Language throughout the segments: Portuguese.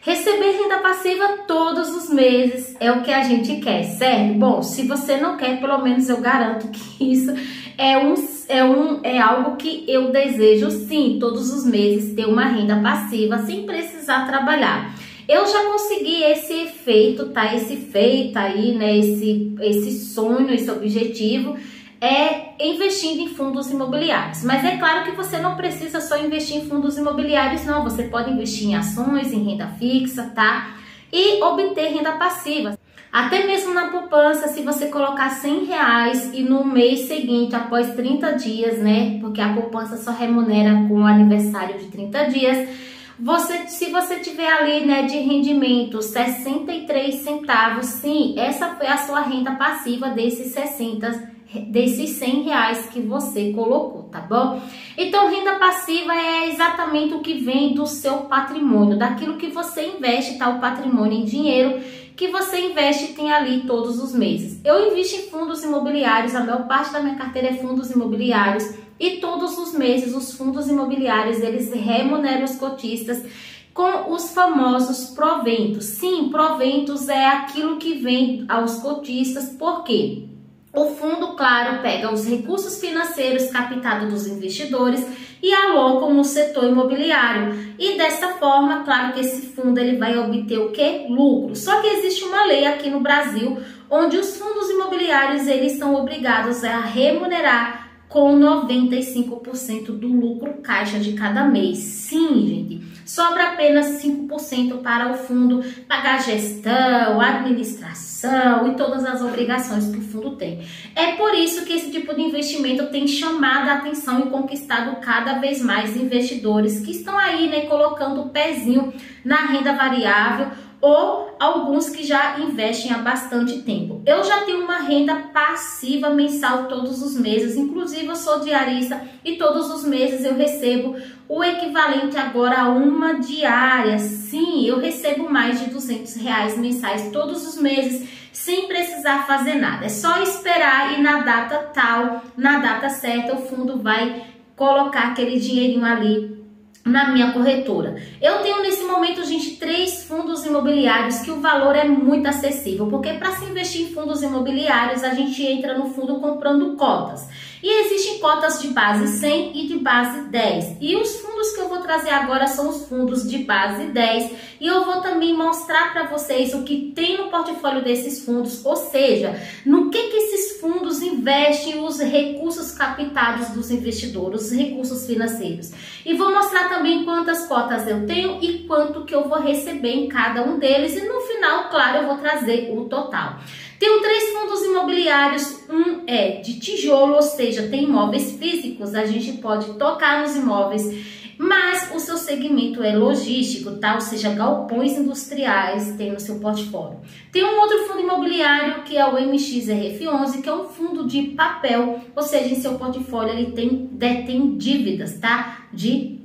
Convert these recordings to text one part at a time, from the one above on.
Receber renda passiva todos os meses é o que a gente quer, certo? Bom, se você não quer, pelo menos eu garanto que isso é algo que eu desejo sim, todos os meses ter uma renda passiva sem precisar trabalhar. Eu já consegui esse efeito, tá? Esse feito aí, né? Esse sonho, esse objetivo é investindo em fundos imobiliários. Mas é claro que você não precisa só investir em fundos imobiliários, não. Você pode investir em ações, em renda fixa, tá? E obter renda passiva. Até mesmo na poupança, se você colocar R$100 e no mês seguinte, após 30 dias, né? Porque a poupança só remunera com o aniversário de 30 dias. Se você tiver ali, né, de rendimento 63 centavos, sim, essa foi a sua renda passiva desses R$100 que você colocou, tá bom? Então, renda passiva é exatamente o que vem do seu patrimônio, daquilo que você investe, tá? O patrimônio em dinheiro que você investe tem ali todos os meses. Eu invisto em fundos imobiliários, a maior parte da minha carteira é fundos imobiliários e todos os meses os fundos imobiliários, eles remuneram os cotistas com os famosos proventos. Sim, proventos é aquilo que vem aos cotistas, por quê? O fundo, claro, pega os recursos financeiros captados dos investidores e alocam no setor imobiliário. E dessa forma, claro que esse fundo ele vai obter o quê? Lucro. Só que existe uma lei aqui no Brasil onde os fundos imobiliários eles são obrigados a remunerar com 95% do lucro caixa de cada mês. Sim, gente, sobra apenas 5% para o fundo pagar gestão, administração e todas as obrigações que o fundo tem. É por isso que esse tipo de investimento tem chamado a atenção e conquistado cada vez mais investidores que estão aí, né, colocando o pezinho na renda variável, ou alguns que já investem há bastante tempo. Eu já tenho uma renda passiva mensal todos os meses, inclusive eu sou diarista e todos os meses eu recebo o equivalente agora a uma diária. Sim, eu recebo mais de R$200 mensais todos os meses, sem precisar fazer nada. É só esperar e na data tal, na data certa, o fundo vai colocar aquele dinheirinho ali na minha corretora. Eu tenho nesse momento, gente, 3 fundos imobiliários que o valor é muito acessível, porque para se investir em fundos imobiliários a gente entra no fundo comprando cotas. E existem cotas de base 100 e de base 10. E os fundos que eu vou trazer agora são os fundos de base 10. E eu vou também mostrar para vocês o que tem no portfólio desses fundos, ou seja, no que esses fundos investem os recursos captados dos investidores, os recursos financeiros. E vou mostrar também quantas cotas eu tenho e quanto que eu vou receber em cada um deles. E no final, claro, eu vou trazer o total. Tenho 3 fundos imobiliários, um é de tijolo, ou seja, tem imóveis físicos, a gente pode tocar nos imóveis, mas o seu segmento é logístico, tá? Ou seja, galpões industriais tem no seu portfólio. Tem um outro fundo imobiliário que é o MXRF11, que é um fundo de papel, ou seja, em seu portfólio ele detém dívidas, tá? De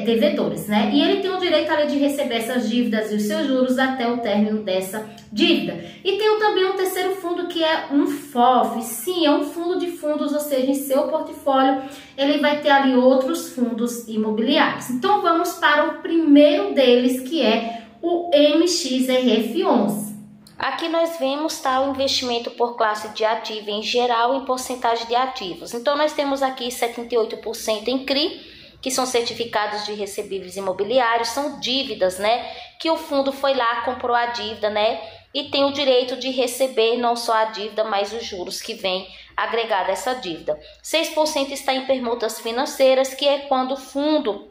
devedores, né? E ele tem o direito ali de receber essas dívidas e os seus juros até o término dessa dívida. E tem também um terceiro fundo que é um FOF. Sim, é um fundo de fundos, ou seja, em seu portfólio ele vai ter ali outros fundos imobiliários. Então vamos para o primeiro deles, que é o MXRF11. Aqui nós vemos o investimento por classe de ativo em geral em porcentagem de ativos. Então nós temos aqui 78% em CRI, que são certificados de recebíveis imobiliários, são dívidas, né? Que o fundo foi lá, comprou a dívida, né? E tem o direito de receber não só a dívida, mas os juros que vem agregado a essa dívida. 6% está em permutas financeiras, que é quando o fundo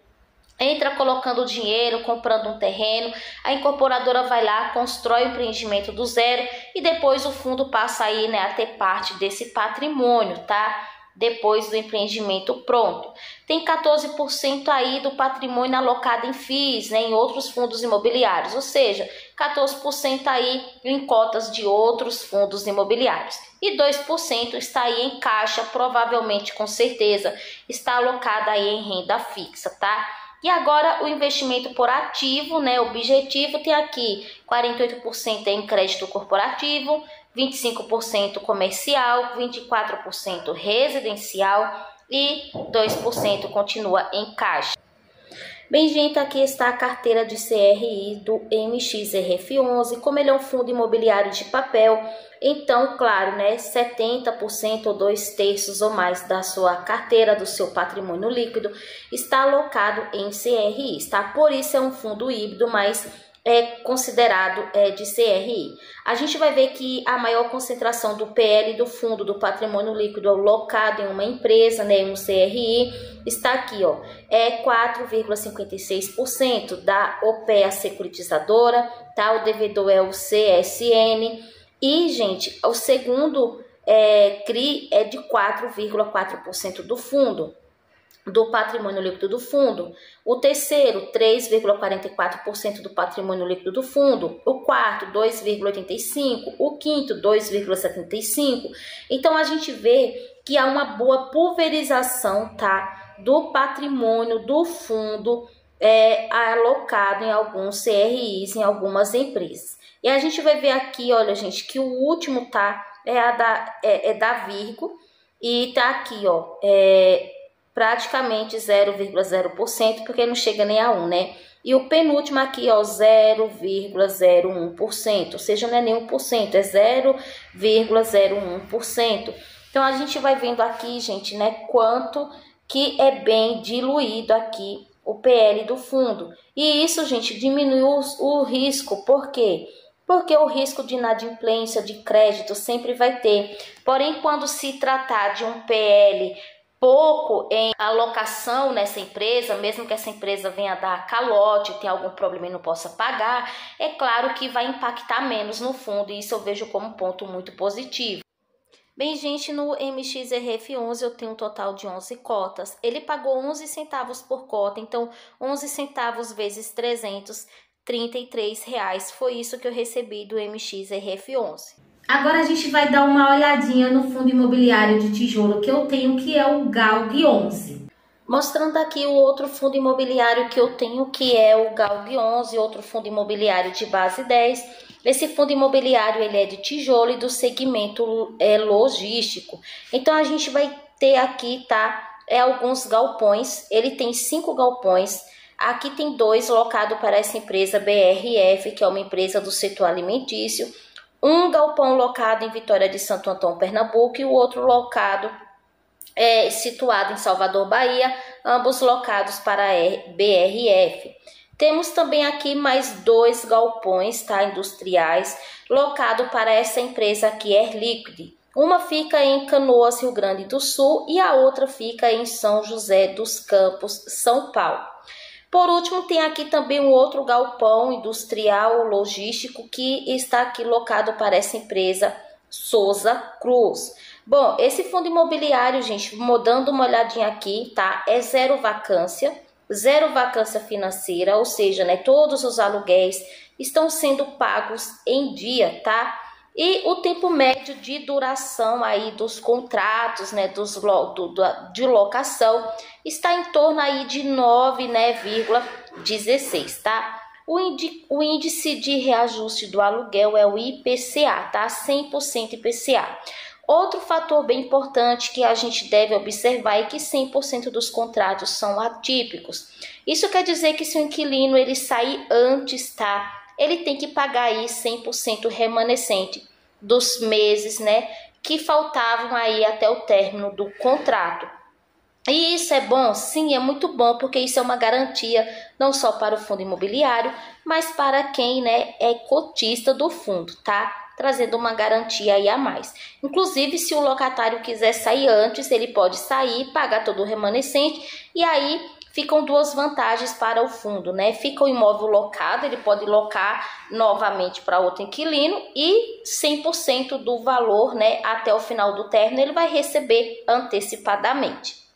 entra colocando dinheiro, comprando um terreno, a incorporadora vai lá, constrói o empreendimento do zero e depois o fundo passa aí, né, a ter parte desse patrimônio, tá? Depois do empreendimento pronto. Tem 14% aí do patrimônio alocado em FIIs, né, em outros fundos imobiliários, ou seja, 14% aí em cotas de outros fundos imobiliários. E 2% está aí em caixa, provavelmente, com certeza, está alocado aí em renda fixa, tá? E agora o investimento por ativo, né, objetivo, tem aqui 48% em crédito corporativo, 25% comercial, 24% residencial e 2% continua em caixa. Bem, gente, aqui está a carteira de CRI do MXRF11. Como ele é um fundo imobiliário de papel, então, claro, né, 70% ou 2/3 ou mais da sua carteira, do seu patrimônio líquido, está alocado em CRIs, tá? Por isso é um fundo híbrido, mas é considerado de CRI. A gente vai ver que a maior concentração do PL do fundo do patrimônio líquido alocado em uma empresa, né, em um CRI, está aqui, ó, 4,56% da OPEA securitizadora, tá? O devedor é o CSN e, gente, o segundo CRI é de 4,4% do fundo, do patrimônio líquido do fundo. O terceiro, 3,44% do patrimônio líquido do fundo. O quarto, 2,85%. O quinto, 2,75%. Então, a gente vê que há uma boa pulverização, tá, do patrimônio do fundo alocado em alguns CRIs, em algumas empresas. E a gente vai ver aqui, olha, gente, que o último, tá, é da Virgo e tá aqui, ó, praticamente 0,0%, porque não chega nem a 1, né? E o penúltimo aqui, ó, 0,01%, ou seja, não é nem 1%, é 0,01%. Então, a gente vai vendo aqui, gente, né, quanto que é bem diluído aqui o PL do fundo. E isso, gente, diminui o risco. Por quê? Porque o risco de inadimplência, de crédito, sempre vai ter. Porém, quando se tratar de um PL pouco em alocação nessa empresa, mesmo que essa empresa venha dar calote, tenha algum problema e não possa pagar, é claro que vai impactar menos no fundo, e isso eu vejo como um ponto muito positivo. Bem, gente, no MXRF11 eu tenho um total de 11 cotas. Ele pagou 11 centavos por cota, então 11 centavos vezes 333 reais foi isso que eu recebi do MXRF11. Agora a gente vai dar uma olhadinha no fundo imobiliário de tijolo que eu tenho, que é o GALG 11. Mostrando aqui o outro fundo imobiliário que eu tenho, que é o GALG 11, outro fundo imobiliário de base 10. Esse fundo imobiliário ele é de tijolo e do segmento logístico. Então a gente vai ter aqui, tá, alguns galpões. Ele tem 5 galpões. Aqui tem 2 locados para essa empresa BRF, que é uma empresa do setor alimentício. Um galpão locado em Vitória de Santo Antão, Pernambuco, e o outro locado situado em Salvador, Bahia, ambos locados para a BRF. Temos também aqui mais 2 galpões, tá, industriais, locado para essa empresa aqui, Air Liquid. Uma fica em Canoas, Rio Grande do Sul, e a outra fica em São José dos Campos, São Paulo. Por último, tem aqui também um outro galpão industrial logístico que está aqui locado para essa empresa Souza Cruz. Bom, esse fundo imobiliário, gente, dando uma olhadinha aqui, tá? É zero vacância financeira, ou seja, né, todos os aluguéis estão sendo pagos em dia, tá? E o tempo médio de duração aí dos contratos, né, de locação está em torno aí de 9,16, tá? O índice de reajuste do aluguel é o IPCA, tá? 100% IPCA. Outro fator bem importante que a gente deve observar é que 100% dos contratos são atípicos. Isso quer dizer que se o inquilino ele sair antes, tá? Ele tem que pagar aí 100% remanescente dos meses, né, que faltavam aí até o término do contrato. E isso é bom? Sim, é muito bom, porque isso é uma garantia não só para o fundo imobiliário, mas para quem, né, é cotista do fundo, tá? Trazendo uma garantia aí a mais. Inclusive, se o locatário quiser sair antes, ele pode sair, pagar todo o remanescente, e aí ficam 2 vantagens para o fundo, né? Fica o imóvel locado, ele pode locar novamente para outro inquilino, e 100% do valor, né, até o final do término, ele vai receber antecipadamente.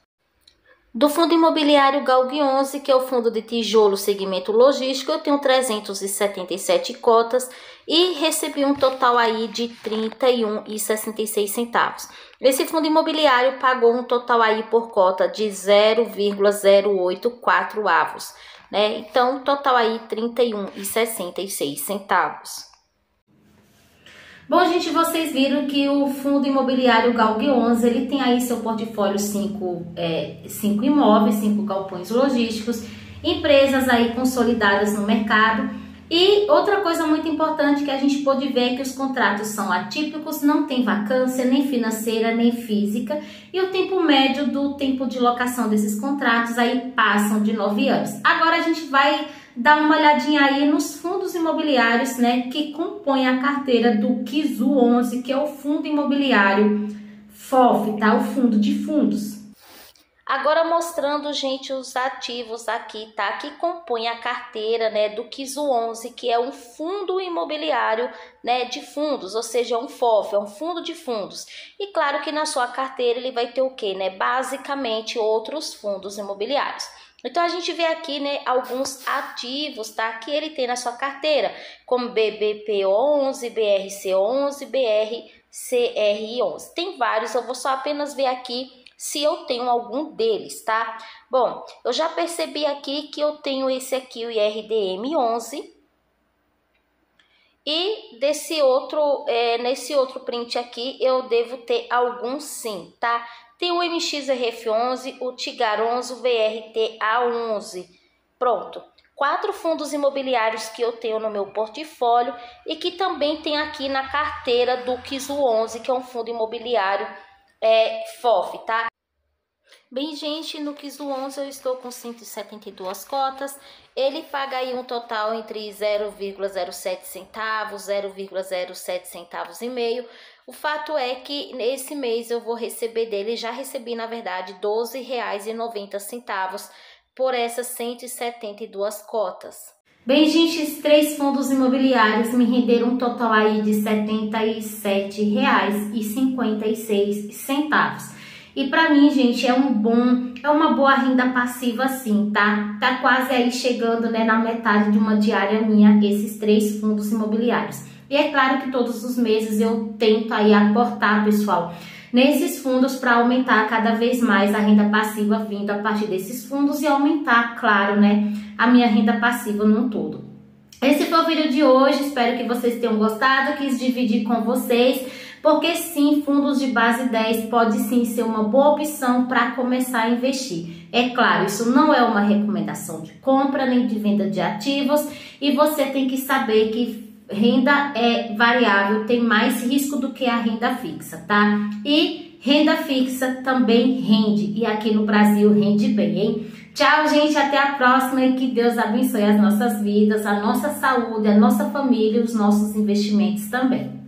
Do fundo imobiliário GALG 11, que é o fundo de tijolo segmento logístico, eu tenho 377 cotas e recebi um total aí de R$ 31,66. Esse fundo imobiliário pagou um total aí por cota de 0,084 avos, né? Então, total aí R$ 31,66. Bom, gente, vocês viram que o fundo imobiliário GALG 11, ele tem aí seu portfólio 5 imóveis, 5 galpões logísticos, empresas aí consolidadas no mercado. E outra coisa muito importante que a gente pode ver é que os contratos são atípicos, não tem vacância nem financeira nem física, e o tempo médio do tempo de locação desses contratos aí passam de 9 anos. Agora a gente vai dar uma olhadinha aí nos fundos imobiliários, né, que compõem a carteira do KIZU 11, que é o fundo imobiliário FOF, tá? O fundo de fundos. Agora mostrando, gente, os ativos aqui, tá? Que compõem a carteira, né, do KIZU 11, que é um fundo imobiliário, né, de fundos, ou seja, um FOF, é um fundo de fundos. E claro que na sua carteira ele vai ter o quê, né? Basicamente outros fundos imobiliários. Então a gente vê aqui, né, alguns ativos, tá? Que ele tem na sua carteira, como BBP11, BRC11, BRCR11. Tem vários, eu vou só apenas ver aqui se eu tenho algum deles, tá? Bom, eu já percebi aqui que eu tenho esse aqui, o IRDM11. E desse outro, nesse outro print aqui, eu devo ter alguns sim, tá? Tem o MXRF11, o TIGAR11, o VRTA11. Pronto. 4 fundos imobiliários que eu tenho no meu portfólio e que também tem aqui na carteira do KIZU 11, que é um fundo imobiliário FOF, tá? Bem, gente, no KIZU 11 eu estou com 172 cotas. Ele paga aí um total entre 0,07 centavos, 0,07 centavos e meio. O fato é que nesse mês eu vou receber dele, já recebi na verdade R$ 12,90 por essas 172 cotas. Bem, gente, esses 3 fundos imobiliários me renderam um total aí de R$ 77,56. E para mim, gente, é uma boa renda passiva sim, tá? Tá quase aí chegando, né, na metade de uma diária minha, esses 3 fundos imobiliários. E é claro que todos os meses eu tento aí aportar, pessoal, nesses fundos para aumentar cada vez mais a renda passiva vindo a partir desses fundos e aumentar, claro, né, a minha renda passiva num todo. Esse foi o vídeo de hoje, espero que vocês tenham gostado, quis dividir com vocês, porque sim, fundos de base 10 pode sim ser uma boa opção para começar a investir. É claro, isso não é uma recomendação de compra nem de venda de ativos e você tem que saber que renda variável tem mais risco do que a renda fixa, tá? E renda fixa também rende e aqui no Brasil rende bem, hein? Tchau, gente, até a próxima e que Deus abençoe as nossas vidas, a nossa saúde, a nossa família e os nossos investimentos também.